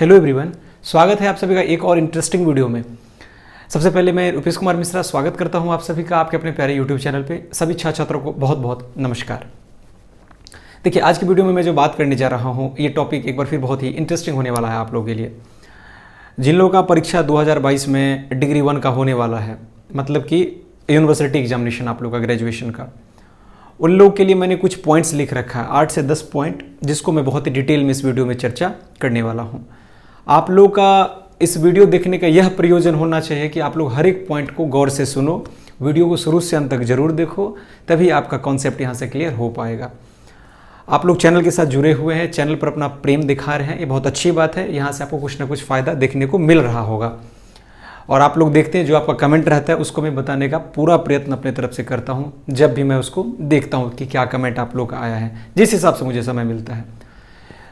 Hello everyone, स्वागत है आप सभी का एक और इंटरेस्टिंग वीडियो में। सबसे पहले मैं रुपेश कुमार मिश्रा स्वागत करता हूं आप सभी का आपके अपने प्यारे यूट्यूब चैनल पे। सभी छात्रों को बहुत बहुत नमस्कार। देखिए, आज की वीडियो में मैं जो बात करने जा रहा हूं, ये टॉपिक एक बार फिर बहुत ही इंटरेस्टिंग होने वाला है आप लोगों के लिए। जिन लोगों का परीक्षा 2022 में डिग्री 1 का होने वाला है, मतलब कि यूनिवर्सिटी एग्जामिनेशन आप लोग का ग्रेजुएशन का, उन लोगों के लिए मैंने कुछ पॉइंट्स लिख रखा है, 8 से 10 पॉइंट, जिसको मैं बहुत ही डिटेल में इस वीडियो में चर्चा करने वाला हूं। आप लोग का इस वीडियो देखने का यह प्रयोजन होना चाहिए कि आप लोग हर एक पॉइंट को गौर से सुनो, वीडियो को शुरू से अंत तक जरूर देखो, तभी आपका कॉन्सेप्ट यहाँ से क्लियर हो पाएगा। आप लोग चैनल के साथ जुड़े हुए हैं, चैनल पर अपना प्रेम दिखा रहे हैं, ये बहुत अच्छी बात है। यहाँ से आपको कुछ ना कुछ फ़ायदा देखने को मिल रहा होगा। और आप लोग देखते हैं, जो आपका कमेंट रहता है उसको मैं बताने का पूरा प्रयत्न अपने तरफ से करता हूँ, जब भी मैं उसको देखता हूँ कि क्या कमेंट आप लोग का आया है, जिस हिसाब से मुझे समय मिलता है।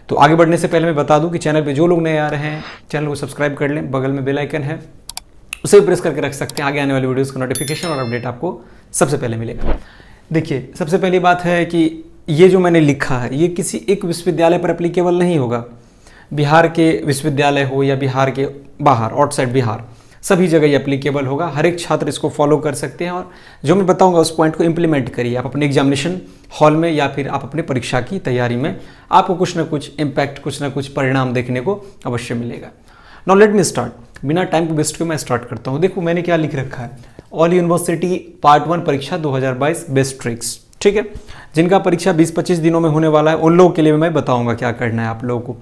तो आगे बढ़ने से पहले मैं बता दूं कि चैनल पे जो लोग नए आ रहे हैं, चैनल को सब्सक्राइब कर लें, बगल में बेल आइकन है, उसे भी प्रेस करके रख सकते हैं। आगे आने वाली वीडियोस का नोटिफिकेशन और अपडेट आपको सबसे पहले मिलेगा। देखिए, सबसे पहली बात है कि ये जो मैंने लिखा है, ये किसी एक विश्वविद्यालय पर एप्लीकेबल नहीं होगा। बिहार के विश्वविद्यालय हो या बिहार के बाहर, आउटसाइड बिहार, सभी जगह ये एप्लीकेबल होगा। हर एक छात्र इसको फॉलो कर सकते हैं और जो मैं बताऊंगा उस पॉइंट को इंप्लीमेंट करिए आप अपने एग्जामिनेशन हॉल में या फिर आप अपने परीक्षा की तैयारी में। आपको कुछ ना कुछ इम्पैक्ट, कुछ ना कुछ परिणाम देखने को अवश्य मिलेगा। Now let me start. बिना टाइम को वेस्ट किए मैं स्टार्ट करता हूँ। देखो, मैंने क्या लिख रखा है, ऑल यूनिवर्सिटी पार्ट 1 परीक्षा 2022 बेस्ट ट्रिक्स। ठीक है, जिनका परीक्षा 20-25 दिनों में होने वाला है, उन लोगों के लिए मैं बताऊँगा क्या करना है आप लोगों को।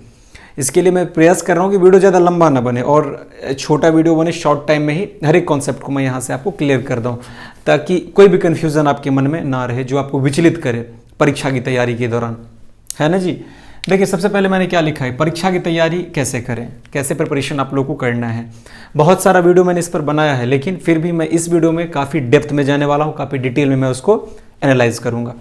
इसके लिए मैं प्रयास कर रहा हूँ कि वीडियो ज़्यादा लंबा ना बने और छोटा वीडियो बने, शॉर्ट टाइम में ही हर एक कॉन्सेप्ट को मैं यहाँ से आपको क्लियर कर दूँ, ताकि कोई भी कन्फ्यूज़न आपके मन में ना रहे जो आपको विचलित करे परीक्षा की तैयारी के दौरान, है ना जी। देखिए, सबसे पहले मैंने क्या लिखा है, परीक्षा की तैयारी कैसे करें, कैसे प्रिपरेशन आप लोगों को करना है। बहुत सारा वीडियो मैंने इस पर बनाया है, लेकिन फिर भी मैं इस वीडियो में काफ़ी डेप्थ में जाने वाला हूँ, काफ़ी डिटेल में मैं उसको एनालाइज करूँगा।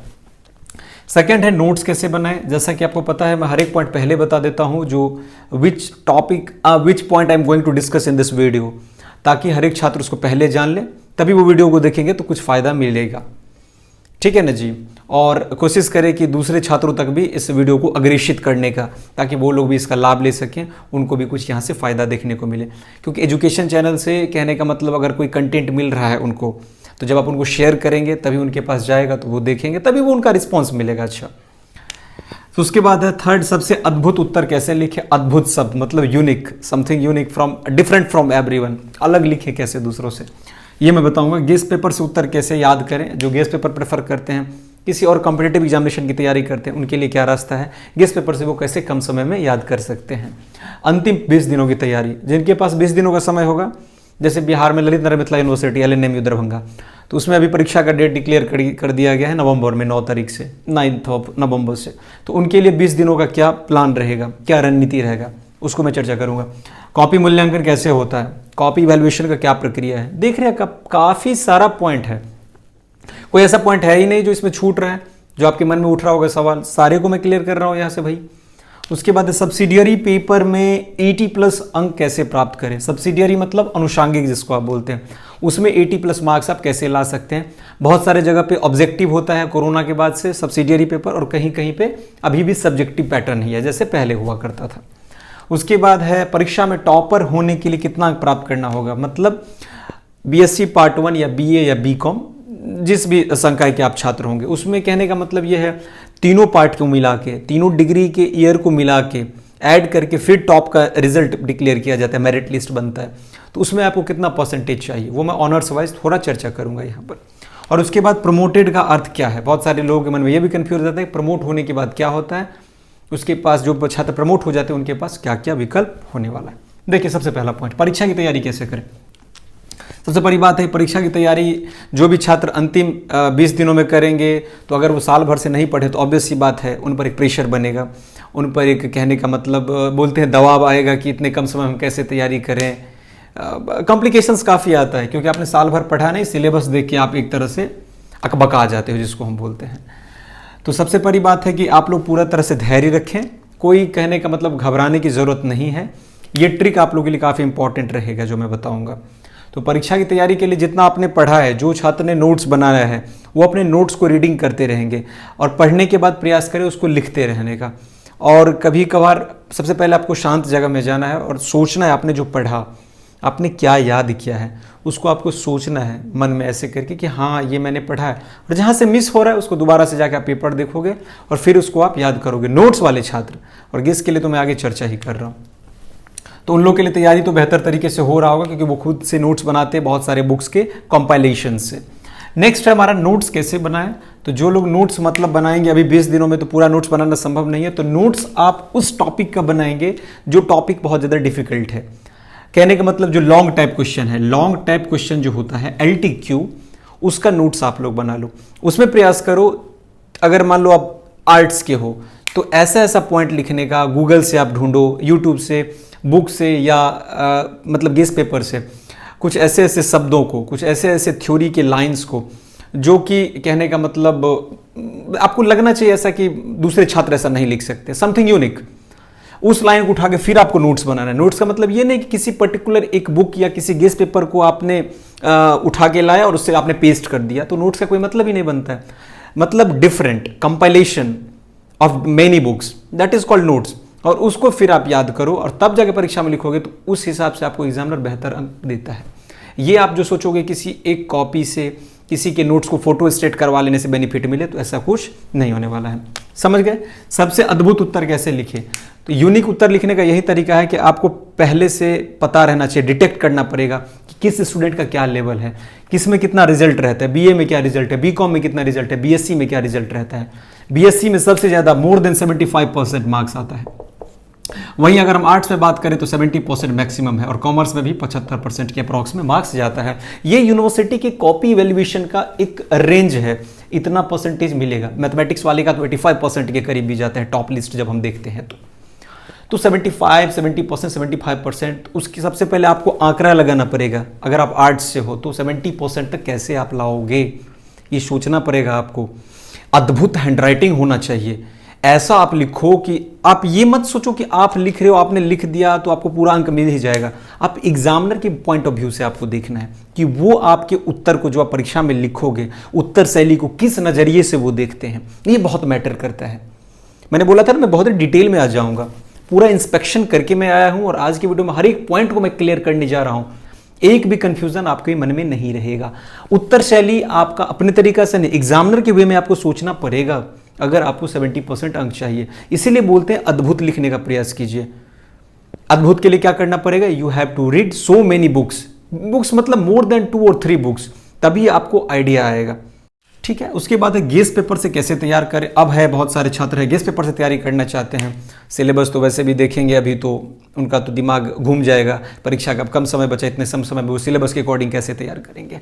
सेकेंड है नोट्स कैसे बनाएं। जैसा कि आपको पता है, मैं हर एक पॉइंट पहले बता देता हूं, जो which point I am going to discuss in this video, ताकि हर एक छात्र उसको पहले जान ले, तभी वो वीडियो को देखेंगे तो कुछ फ़ायदा मिलेगा। ठीक है ना जी। और कोशिश करें कि दूसरे छात्रों तक भी इस वीडियो को अग्रेषित करने का, ताकि वो लोग भी इसका लाभ ले सकें, उनको भी कुछ यहाँ से फ़ायदा देखने को मिले। क्योंकि एजुकेशन चैनल से कहने का मतलब, अगर कोई कंटेंट मिल रहा है उनको, तो जब आप उनको शेयर करेंगे तभी उनके पास जाएगा, तो वो देखेंगे, तभी वो उनका रिस्पॉन्स मिलेगा। अच्छा, तो उसके बाद है थर्ड, सबसे अद्भुत उत्तर कैसे लिखे। अद्भुत शब्द मतलब unique, something unique from, different from everyone, अलग लिखे कैसे दूसरों से, ये मैं बताऊंगा। गेस्ट पेपर से उत्तर कैसे याद करें। जो गेस्ट पेपर प्रेफर करते हैं, किसी और कॉम्पिटिटिव एग्जामिनेशन की तैयारी करते हैं, उनके लिए क्या रास्ता है, गेस्ट पेपर से वो कैसे कम समय में याद कर सकते हैं। अंतिम 20 दिनों की तैयारी, जिनके पास 20 दिनों का समय होगा, जैसे बिहार में ललित नारायण मिथिला यूनिवर्सिटी LNMU दरभंगा, तो उसमें अभी परीक्षा का डेट डिक्लेयर कर दिया गया है नवंबर में, 9 तारीख से, 9 नवंबर से। तो उनके लिए 20 दिनों का क्या प्लान रहेगा, क्या रणनीति रहेगा, उसको मैं चर्चा करूंगा। कॉपी मूल्यांकन कैसे होता है, कॉपी इवैल्यूएशन का क्या प्रक्रिया है। देख रहे हैं, काफ़ी सारा पॉइंट है, कोई ऐसा पॉइंट है ही नहीं जो इसमें छूट रहा है, जो आपके मन में उठ रहा होगा सवाल, सारे को मैं क्लियर कर रहा हूँ यहाँ से भाई। उसके बाद सब्सिडियरी पेपर में 80+ अंक कैसे प्राप्त करें। सब्सिडियरी मतलब अनुषांगिक जिसको आप बोलते हैं, उसमें 80+ मार्क्स आप कैसे ला सकते हैं। बहुत सारे जगह पे ऑब्जेक्टिव होता है कोरोना के बाद से सब्सिडियरी पेपर, और कहीं कहीं पे अभी भी सब्जेक्टिव पैटर्न ही है, जैसे पहले हुआ करता था। उसके बाद है परीक्षा में टॉपर होने के लिए कितना अंक प्राप्त करना होगा, मतलब BSc पार्ट 1 या BA या BCom, जिस भी संकाय के आप छात्र होंगे, उसमें कहने का मतलब यह है, तीनों पार्ट को मिला के, तीनों डिग्री के ईयर को मिला के ऐड करके फिर टॉप का रिजल्ट डिक्लेयर किया जाता है, मेरिट लिस्ट बनता है। तो उसमें आपको कितना परसेंटेज चाहिए, वो मैं ऑनर्स वाइज थोड़ा चर्चा करूंगा यहाँ पर। और उसके बाद प्रमोटेड का अर्थ क्या है, बहुत सारे लोगों के मन में ये भी कन्फ्यूज रहता है, प्रमोट होने के बाद क्या होता है, उसके पास जो छात्र प्रमोट हो जाते हैं उनके पास क्या क्या विकल्प होने वाला है। देखिए, सबसे पहला पॉइंट, परीक्षा की तैयारी कैसे करें। सबसे बड़ी बात है, परीक्षा की तैयारी जो भी छात्र अंतिम 20 दिनों में करेंगे, तो अगर वो साल भर से नहीं पढ़े तो ऑब्वियस सी बात है, उन पर एक प्रेशर बनेगा, उन पर एक कहने का मतलब बोलते हैं दबाव आएगा कि इतने कम समय में कैसे तैयारी करें। कॉम्प्लिकेशंस काफ़ी आता है, क्योंकि आपने साल भर पढ़ा नहीं, सिलेबस देख के आप एक तरह से अकबका जाते हो, जिसको हम बोलते हैं। तो सबसे बड़ी बात है कि आप लोग पूरा तरह से धैर्य रखें, कोई कहने का मतलब घबराने की ज़रूरत नहीं है। ये ट्रिक आप लोगों के लिए काफ़ी इंपॉर्टेंट रहेगा जो मैं बताऊँगा। तो परीक्षा की तैयारी के लिए जितना आपने पढ़ा है, जो छात्र ने नोट्स बनाया है, वो अपने नोट्स को रीडिंग करते रहेंगे और पढ़ने के बाद प्रयास करें उसको लिखते रहने का। और कभी कभार सबसे पहले आपको शांत जगह में जाना है और सोचना है आपने जो पढ़ा, आपने क्या याद किया है, उसको आपको सोचना है मन में ऐसे करके कि हाँ ये मैंने पढ़ा है। और जहाँ से मिस हो रहा है उसको दोबारा से जाकर आप पेपर देखोगे और फिर उसको आप याद करोगे। नोट्स वाले छात्र, और गेस के लिए तो मैं आगे चर्चा ही कर रहा हूँ, तो उन लोगों के लिए तैयारी तो बेहतर तरीके से हो रहा होगा क्योंकि वो खुद से नोट्स बनाते हैं बहुत सारे बुक्स के कंपाइलेशन से। नेक्स्ट है हमारा नोट्स कैसे बनाएं। तो जो लोग नोट्स मतलब बनाएंगे, अभी 20 दिनों में तो पूरा नोट्स बनाना संभव नहीं है, तो नोट्स आप उस टॉपिक का बनाएंगे जो टॉपिक बहुत ज़्यादा डिफिकल्ट है। कहने का मतलब जो लॉन्ग टाइप क्वेश्चन है, लॉन्ग टाइप क्वेश्चन जो होता है LTQ, उसका नोट्स आप लोग बना लो। उसमें प्रयास करो, अगर मान लो आप आर्ट्स के हो तो ऐसा ऐसा पॉइंट लिखने का, गूगल से आप ढूंढो, यूट्यूब से, बुक से, या मतलब गेस पेपर से, कुछ ऐसे ऐसे शब्दों को, कुछ ऐसे ऐसे थ्योरी के लाइंस को जो कि कहने का मतलब आपको लगना चाहिए ऐसा कि दूसरे छात्र ऐसा नहीं लिख सकते, समथिंग यूनिक। उस लाइन को उठा के फिर आपको नोट्स बनाना है। नोट्स का मतलब ये नहीं कि किसी पर्टिकुलर एक बुक या किसी गेस पेपर को आपने उठा के लाया और उससे आपने पेस्ट कर दिया, तो नोट्स का कोई मतलब ही नहीं बनता है। मतलब different compilation of many books, that is called notes. और उसको फिर आप याद करो और तब जाके परीक्षा में लिखोगे तो उस हिसाब से आपको एग्जामिनर बेहतर अंक देता है। ये आप जो सोचोगे किसी एक कॉपी से किसी के नोट्स को फोटो स्टेट करवा लेने से बेनिफिट मिले, तो ऐसा कुछ नहीं होने वाला है। समझ गए? सबसे अद्भुत उत्तर कैसे लिखे? तो यूनिक उत्तर लिखने का यही तरीका है कि आपको पहले से पता रहना चाहिए, डिटेक्ट करना पड़ेगा कि किस स्टूडेंट का क्या लेवल है, किस में कितना रिजल्ट रहता है, बीए में क्या रिजल्ट है, बीकॉम में कितना रिजल्ट है, बीएससी में क्या रिजल्ट रहता है। बीएससी में सबसे ज्यादा मोर देन 75% मार्क्स आता है। वहीं अगर हम आर्ट्स में बात करें तो 70% मैक्सिमम है, और कॉमर्स में भी 75% के अप्रॉक्स में मार्क्स जाता है। ये यूनिवर्सिटी के कॉपी वैल्यूएशन का एक रेंज है, इतना परसेंटेज मिलेगा। मैथमेटिक्स वाले का तो 85% के करीब भी जाता है, टॉप लिस्ट जब हम देखते हैं तो 75, 70%, 75%, उसकी सबसे पहले आपको आंकड़ा लगाना पड़ेगा। अगर आप आर्ट्स से हो तो 70% तक कैसे आप लाओगे, ये सोचना पड़ेगा आपको। अद्भुत हैंडराइटिंग होना चाहिए, ऐसा आप लिखो कि आप ये मत सोचो कि आप लिख रहे हो, आपने लिख दिया तो आपको पूरा अंक मिल ही जाएगा। आप एग्जामिनर के पॉइंट ऑफ व्यू से आपको देखना है कि वो आपके उत्तर को जो आप परीक्षा में लिखोगे, उत्तर शैली को किस नजरिए से वो देखते हैं, ये बहुत मैटर करता है। मैंने बोला था ना मैं बहुत डिटेल में आ जाऊंगा, पूरा इंस्पेक्शन करके मैं आया हूं और आज की वीडियो में हर एक पॉइंट को मैं क्लियर करने जा रहा हूं। एक भी कंफ्यूजन आपके मन में नहीं रहेगा। उत्तर शैली आपका अपने तरीका से नहीं, एग्जामिनर के वे में आपको सोचना पड़ेगा अगर आपको 70% अंक चाहिए। इसीलिए बोलते हैं अद्भुत लिखने का प्रयास कीजिए। अद्भुत के लिए क्या करना पड़ेगा? You have to read so many books, books मतलब मोर देन 2 और 3 बुक्स, तभी आपको आइडिया आएगा। ठीक है, उसके बाद है गेस पेपर से कैसे तैयार करें। अब है बहुत सारे छात्र हैं गेस पेपर से तैयारी करना चाहते हैं, सिलेबस तो वैसे भी देखेंगे अभी तो उनका तो दिमाग घूम जाएगा, परीक्षा का कम समय बचा, इतने कम समय में वो सिलेबस के अकॉर्डिंग कैसे तैयार करेंगे।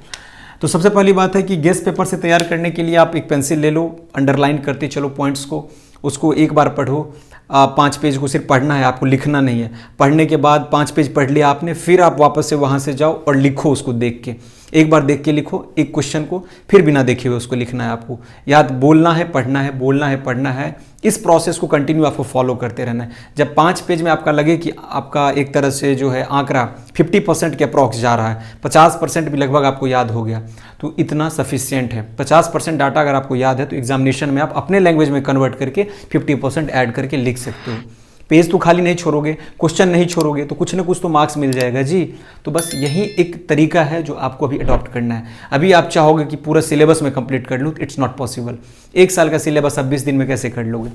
तो सबसे पहली बात है कि गेस पेपर से तैयार करने के लिए आप एक पेंसिल ले लो, अंडरलाइन करते चलो पॉइंट्स को, उसको एक बार पढ़ो। 5 पेज को सिर्फ पढ़ना है, आपको लिखना नहीं है। पढ़ने के बाद 5 पेज पढ़ लिया आपने, फिर आप वापस से वहाँ से जाओ और लिखो उसको देख के। एक बार देख के लिखो एक क्वेश्चन को, फिर बिना देखे हुए उसको लिखना है आपको। याद बोलना है, पढ़ना है, बोलना है, पढ़ना है, इस प्रोसेस को कंटिन्यू आपको फॉलो करते रहना है। जब 5 पेज में आपका लगे कि आपका एक तरह से जो है आंकड़ा 50% के अप्रॉक्स जा रहा है, 50% भी लगभग आपको याद हो गया, तो इतना सफिशियंट है। 50% डाटा अगर आपको याद है तो एग्जामिनेशन में आप अपने लैंग्वेज में कन्वर्ट करके 50% ऐड करके लिख सकते हो। पेज तो खाली नहीं छोड़ोगे, क्वेश्चन नहीं छोड़ोगे तो कुछ ना कुछ तो मार्क्स मिल जाएगा जी। तो बस यही एक तरीका है जो आपको अभी अडॉप्ट करना है। अभी आप चाहोगे कि पूरा सिलेबस में कंप्लीट कर लूँ, इट्स नॉट पॉसिबल। 1 साल का सिलेबस आप 20 दिन में कैसे कर लोगे।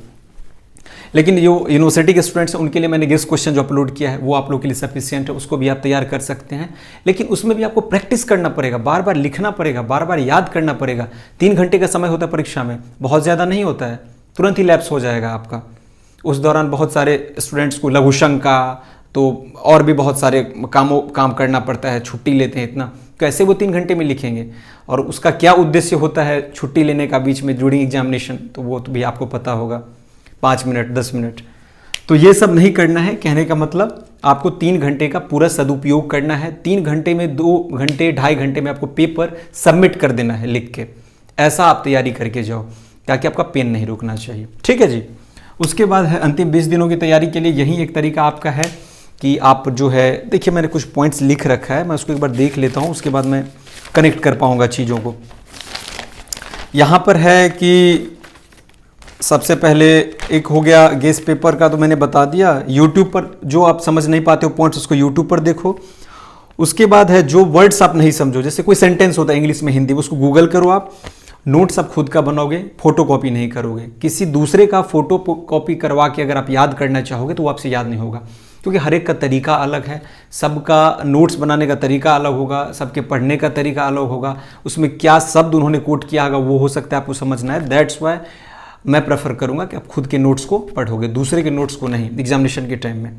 लेकिन जो यूनिवर्सिटी के स्टूडेंट्स हैं उनके लिए मैंने गेस्ट क्वेश्चन जो अपलोड किया है वो आप लोग के लिए सफिशिएंट है, उसको भी आप तैयार कर सकते हैं। लेकिन उसमें भी आपको प्रैक्टिस करना पड़ेगा, बार बार लिखना पड़ेगा, बार बार याद करना पड़ेगा। 3 घंटे का समय होता है परीक्षा में, बहुत ज़्यादा नहीं होता है, तुरंत ही लैप्स हो जाएगा आपका। उस दौरान बहुत सारे स्टूडेंट्स को लघु शंका तो और भी बहुत सारे काम करना पड़ता है, छुट्टी लेते हैं इतना, कैसे वो 3 घंटे में लिखेंगे। और उसका क्या उद्देश्य होता है छुट्टी लेने का बीच में ड्यूरिंग एग्जामिनेशन, तो वो तो भी आपको पता होगा, 5 मिनट 10 मिनट। तो ये सब नहीं करना है। कहने का मतलब आपको 3 घंटे का पूरा सदुपयोग करना है। 3 घंटे में 2 घंटे 2.5 घंटे में आपको पेपर सबमिट कर देना है लिख के। ऐसा आप तैयारी करके जाओ ताकि आपका पेन नहीं रुकना चाहिए। ठीक है जी। उसके बाद है अंतिम 20 दिनों की तैयारी के लिए यही एक तरीका आपका है कि आप जो है, देखिए मैंने कुछ पॉइंट्स लिख रखा है, मैं उसको एक बार देख लेता हूँ, उसके बाद मैं कनेक्ट कर पाऊँगा चीज़ों को। यहाँ पर है कि सबसे पहले एक हो गया गेस पेपर का, तो मैंने बता दिया। यूट्यूब पर जो आप समझ नहीं पाते हो पॉइंट्स, उसको यूट्यूब पर देखो। उसके बाद है जो वर्ड्स आप नहीं समझो, जैसे कोई सेंटेंस होता है इंग्लिश में हिंदी में, उसको गूगल करो आप। नोट्स आप खुद का बनाओगे, फोटो कॉपी नहीं करोगे। किसी दूसरे का फोटो कॉपी करवा के अगर आप याद करना चाहोगे तो वो आपसे याद नहीं होगा, क्योंकि हर एक का तरीका अलग है। सबका नोट्स बनाने का तरीका अलग होगा, सबके पढ़ने का तरीका अलग होगा, उसमें क्या शब्द उन्होंने कोट किया होगा वो हो सकता है आपको समझना है। दैट्स वाई मैं प्रेफर करूंगा कि आप खुद के नोट्स को पढ़ोगे, दूसरे के नोट्स को नहीं। एग्जामिनेशन के टाइम में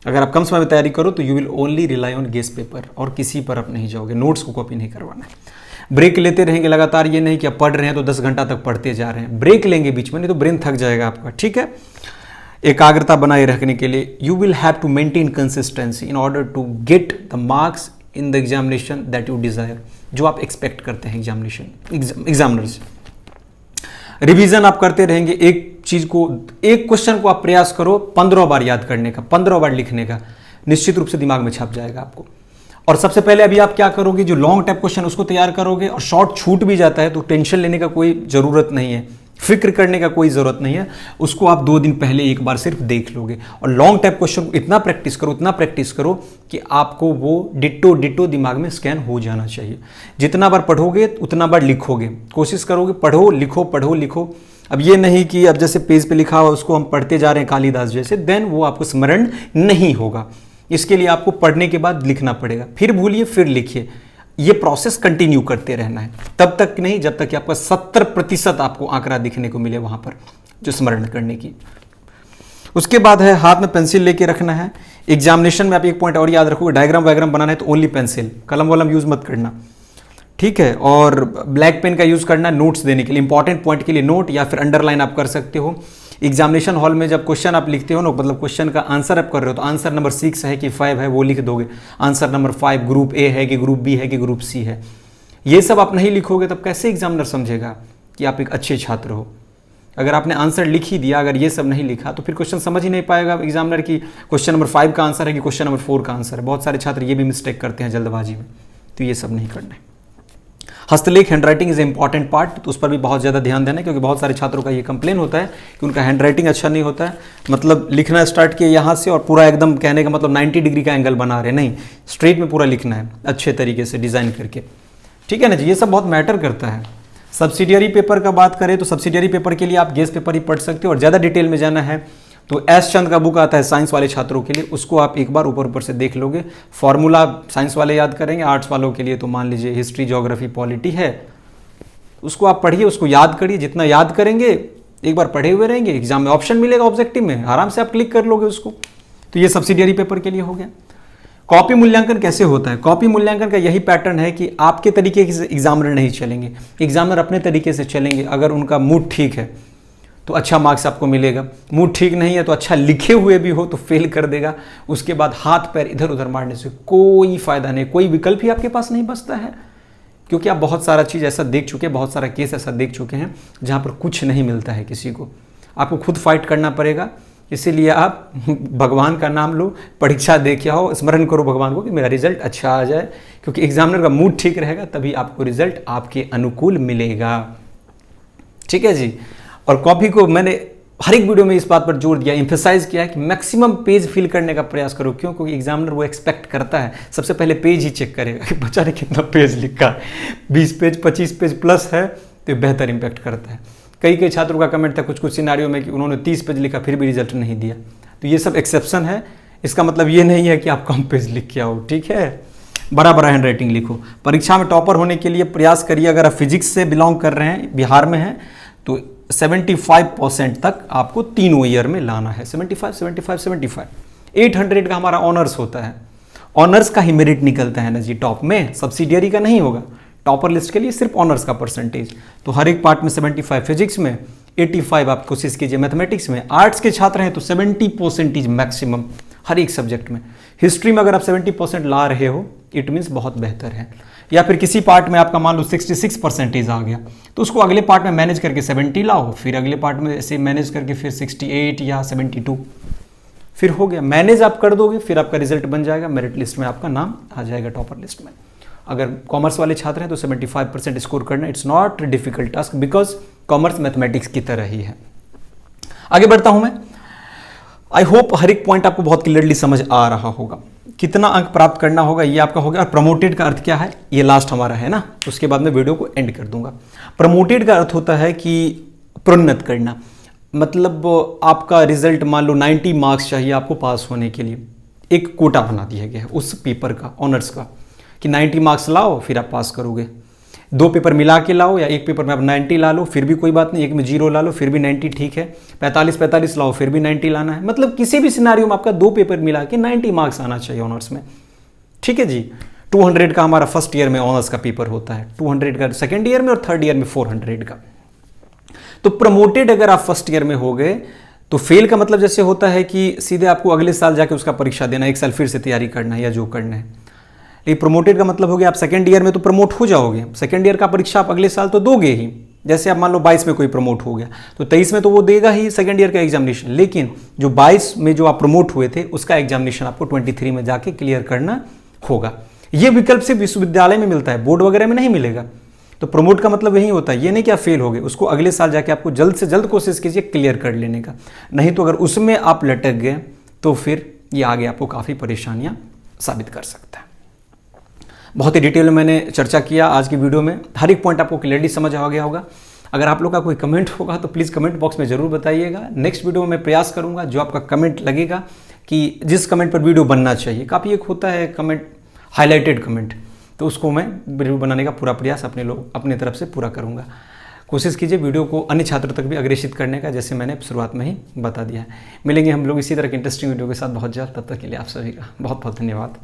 अगर आप कम समय में तैयारी करो तो you will only rely on guess paper, और किसी पर आप नहीं जाओगे। नोट्स को कॉपी नहीं करवाना है। ब्रेक लेते रहेंगे लगातार, ये नहीं कि आप पढ़ रहे हैं तो 10 घंटा तक पढ़ते जा रहे हैं। ब्रेक लेंगे बीच में, नहीं तो ब्रेन थक जाएगा आपका, ठीक है। एकाग्रता बनाए रखने के लिए you will have to maintain consistency in order to get the marks in the examination that you desire, जो आप एक्सपेक्ट करते हैं एग्जामिनर से। रिवीजन आप करते रहेंगे। एक चीज को, एक क्वेश्चन को आप प्रयास करो 15 बार याद करने का, 15 बार लिखने का, निश्चित रूप से दिमाग में छप जाएगा आपको। और सबसे पहले अभी आप क्या करोगे, जो लॉन्ग टाइप क्वेश्चन उसको तैयार करोगे, और शॉर्ट छूट भी जाता है तो टेंशन लेने का कोई जरूरत नहीं है, फिक्र करने का कोई जरूरत नहीं है। उसको आप 2 दिन पहले एक बार सिर्फ देख लोगे। और लॉन्ग टाइप क्वेश्चन को इतना प्रैक्टिस करो, इतना प्रैक्टिस करो कि आपको वो डिट्टो दिमाग में स्कैन हो जाना चाहिए। जितना बार पढ़ोगे उतना बार लिखोगे, कोशिश करोगे पढ़ो लिखो। अब ये नहीं कि अब जैसे पेज पे लिखा हुआ उसको हम पढ़ते जा रहे हैं कालिदास जैसे, देन वो आपको स्मरण नहीं होगा। इसके लिए आपको पढ़ने के बाद लिखना पड़ेगा, फिर भूलिए फिर लिखिए। ये प्रोसेस कंटिन्यू करते रहना है, तब तक नहीं जब तक कि आपका 70% आपको आंकड़ा दिखने को मिले वहां पर, जो स्मरण करने की। उसके बाद है हाथ में पेंसिल लेके रखना है। एग्जामिनेशन में आप एक पॉइंट और याद रखोगे, डायग्राम वायग्राम बनाना है तो ओनली पेंसिल, कलम वलम यूज मत करना, ठीक है। और ब्लैक पेन का यूज करना नोट्स देने के लिए, इंपॉर्टेंट पॉइंट के लिए नोट या फिर अंडरलाइन आप कर सकते हो। एग्जामिनेशन हॉल में जब क्वेश्चन आप लिखते हो ना, मतलब क्वेश्चन का आंसर आप कर रहे हो, तो आंसर नंबर 6 है कि 5 है वो लिख दोगे। आंसर नंबर 5 ग्रुप ए है कि ग्रुप बी है कि ग्रुप सी है, ये सब आप नहीं लिखोगे तब कैसे एग्जामिनर समझेगा कि आप एक अच्छे छात्र हो। अगर आपने आंसर लिख ही दिया, अगर ये सब नहीं लिखा तो फिर क्वेश्चन समझ ही नहीं पाएगा एग्जामिनर की क्वेश्चन नंबर 5 का आंसर है कि क्वेश्चन नंबर 4 का आंसर है। बहुत सारे छात्र ये भी मिस्टेक करते हैं जल्दबाजी में, तो ये सब नहीं करना है। हस्तलेख handwriting is a important part, तो उस पर भी बहुत ज़्यादा ध्यान देना है, क्योंकि बहुत सारे छात्रों का ये कंप्लेन होता है कि उनका हैंडराइटिंग अच्छा नहीं होता है। मतलब लिखना स्टार्ट किया यहाँ से और पूरा एकदम, कहने का मतलब 90 डिग्री का एंगल बना रहे, नहीं, स्ट्रेट में पूरा लिखना है अच्छे तरीके से डिज़ाइन करके, ठीक है ना जी। ये सब बहुत मैटर करता है। सब्सिडियरी पेपर का बात करें तो सब्सिडियरी पेपर के लिए आप गेस पेपर ही पढ़ सकते हो, और ज़्यादा डिटेल में जाना है तो एस चंद का बुक आता है साइंस वाले छात्रों के लिए, उसको आप एक बार ऊपर से देख लोगे। फॉर्मूला साइंस वाले याद करेंगे, आर्ट्स वालों के लिए तो मान लीजिए हिस्ट्री ज्योग्राफी पॉलिटी है, उसको आप पढ़िए, उसको याद करिए। जितना याद करेंगे, एक बार पढ़े हुए रहेंगे, एग्जाम में ऑप्शन मिलेगा ऑब्जेक्टिव में, आराम से आप क्लिक कर लोगे उसको। तो ये सब्सिडियरी पेपर के लिए हो गया। कॉपी मूल्यांकन कैसे होता है? कॉपी मूल्यांकन का यही पैटर्न है कि आपके तरीके से एग्जामिनर नहीं चलेंगे, एग्जामिनर अपने तरीके से चलेंगे। अगर उनका मूड ठीक है तो अच्छा मार्क्स आपको मिलेगा, मूड ठीक नहीं है तो अच्छा लिखे हुए भी हो तो फेल कर देगा। उसके बाद हाथ पैर इधर उधर मारने से कोई फायदा नहीं, कोई विकल्प ही आपके पास नहीं बचता है, क्योंकि आप बहुत सारा चीज़ ऐसा देख चुके हैं, बहुत सारा केस ऐसा देख चुके हैं जहाँ पर कुछ नहीं मिलता है किसी को। आपको खुद फाइट करना पड़ेगा। इसीलिए आप भगवान का नाम लो, परीक्षा दे के आओ, स्मरण करो भगवान को कि मेरा रिजल्ट अच्छा आ जाए, क्योंकि एग्जामिनर का मूड ठीक रहेगा तभी आपको रिजल्ट आपके अनुकूल मिलेगा, ठीक है जी। और कॉपी को मैंने हर एक वीडियो में इस बात पर जोर दिया, एम्फेसाइज किया है कि मैक्सिमम पेज फिल करने का प्रयास करो। क्यों? क्योंकि एग्जामिनर वो एक्सपेक्ट करता है, सबसे पहले पेज ही चेक करेगा कि बच्चा ने कितना पेज लिखा है। 20 पेज 25 पेज प्लस है तो बेहतर इम्पैक्ट करता है। कई छात्रों का कमेंट था कुछ सिनारियों में कि उन्होंने 30 पेज लिखा फिर भी रिजल्ट नहीं दिया, तो ये सब एक्सेप्शन है। इसका मतलब ये नहीं है कि आप कम पेज लिख के आओ, ठीक है। बड़ा हैंड राइटिंग लिखो। परीक्षा में टॉपर होने के लिए प्रयास करिए। अगर आप फिजिक्स से बिलोंग कर रहे हैं, बिहार में हैं, तो 75% तक आपको तीनों ईयर में लाना है। 75 800 का हमारा ऑनर्स होता है, ऑनर्स का ही मेरिट निकलता है ना जी टॉप में, सब्सिडियरी का नहीं होगा। टॉपर लिस्ट के लिए सिर्फ ऑनर्स का परसेंटेज, तो हर एक पार्ट में 75 फिजिक्स में, 85 आप कोशिश कीजिए मैथमेटिक्स में। आर्ट्स के छात्र हैं तो 70% मैक्सिमम हर एक सब्जेक्ट में। हिस्ट्री में अगर आप 70% ला रहे हो इट मीन्स बहुत बेहतर है। या फिर किसी पार्ट में आपका मान लो 66% आ गया तो उसको अगले पार्ट में मैनेज करके 70 लाओ, फिर अगले पार्ट में ऐसे मैनेज करके फिर 68 या 72, फिर हो गया। मैनेज आप कर दोगे फिर आपका रिजल्ट बन जाएगा, मेरिट लिस्ट में आपका नाम आ जाएगा टॉपर लिस्ट में। अगर कॉमर्स वाले छात्र हैं तो 75% स्कोर करना it's not difficult task, because commerce mathematics की तरह ही है। आगे बढ़ता हूं मैं। आई होप हर एक पॉइंट आपको बहुत क्लियरली समझ आ रहा होगा। कितना अंक प्राप्त करना होगा ये आपका हो गया। और प्रमोटेड का अर्थ क्या है, ये लास्ट हमारा है ना, उसके बाद मैं वीडियो को एंड कर दूंगा। प्रमोटेड का अर्थ होता है कि प्रोन्नत करना, मतलब आपका रिजल्ट मान लो 90 मार्क्स चाहिए आपको पास होने के लिए, एक कोटा बना दिया गया है उस पेपर का, ऑनर्स का, कि 90 मार्क्स लाओ फिर आप पास करोगे। 2 पेपर मिला के लाओ या एक पेपर में आप 90 ला लो फिर भी कोई बात नहीं, एक में 0 ला लो फिर भी 90 ठीक है, 45 लाओ फिर भी 90 लाना है। मतलब किसी भी सिनारियो में आपका 2 पेपर मिला के 90 मार्क्स आना चाहिए ऑनर्स में, ठीक है जी। 200 का हमारा फर्स्ट ईयर में ऑनर्स का पेपर होता है, 200 का सेकेंड ईयर में और थर्ड ईयर में 400 का। तो प्रमोटेड अगर आप फर्स्ट ईयर में हो गए तो फेल का मतलब जैसे होता है कि सीधे आपको अगले साल जाके उसका परीक्षा देना, एक साल फिर से तैयारी करना है या जो करना है। लेकिन प्रमोटेड का मतलब हो गया आप सेकेंड ईयर में तो प्रमोट हो जाओगे, सेकेंड ईयर का परीक्षा आप अगले साल तो दोगे ही। जैसे आप मान लो 22 में कोई प्रमोट हो गया तो 23 में तो वो देगा ही सेकेंड ईयर का एग्जामिनेशन, लेकिन जो 22 में जो आप प्रमोट हुए थे उसका एग्जामिनेशन आपको 23 में जाके क्लियर करना होगा। ये विकल्प सिर्फ विश्वविद्यालय में मिलता है, बोर्ड वगैरह में नहीं मिलेगा। तो प्रमोट का मतलब यही होता है, ये नहीं कि आप फेल हो गए, उसको अगले साल जाके आपको जल्द से जल्द कोशिश कीजिए क्लियर कर लेने का। नहीं तो अगर उसमें आप लटक गए तो फिर ये आगे आपको काफ़ी परेशानियां साबित कर सकता है। बहुत ही डिटेल में मैंने चर्चा किया आज की वीडियो में, हर एक पॉइंट आपको क्लियरली समझ आ गया होगा। अगर आप लोग का कोई कमेंट होगा तो प्लीज़ कमेंट बॉक्स में ज़रूर बताइएगा। नेक्स्ट वीडियो में मैं प्रयास करूंगा जो आपका कमेंट लगेगा कि जिस कमेंट पर वीडियो बनना चाहिए, काफ़ी एक होता है कमेंट हाईलाइटेड कमेंट, तो उसको मैं वीडियो बनाने का पूरा प्रयास अपने तरफ से पूरा करूंगा। कोशिश कीजिए वीडियो को अन्य छात्रों तक भी अग्रेषित करने का, जैसे मैंने शुरुआत में ही बता दिया है। मिलेंगे हम लोग इसी तरह के इंटरेस्टिंग वीडियो के साथ बहुत जल्द, तब तक के लिए आप सभी का बहुत बहुत धन्यवाद।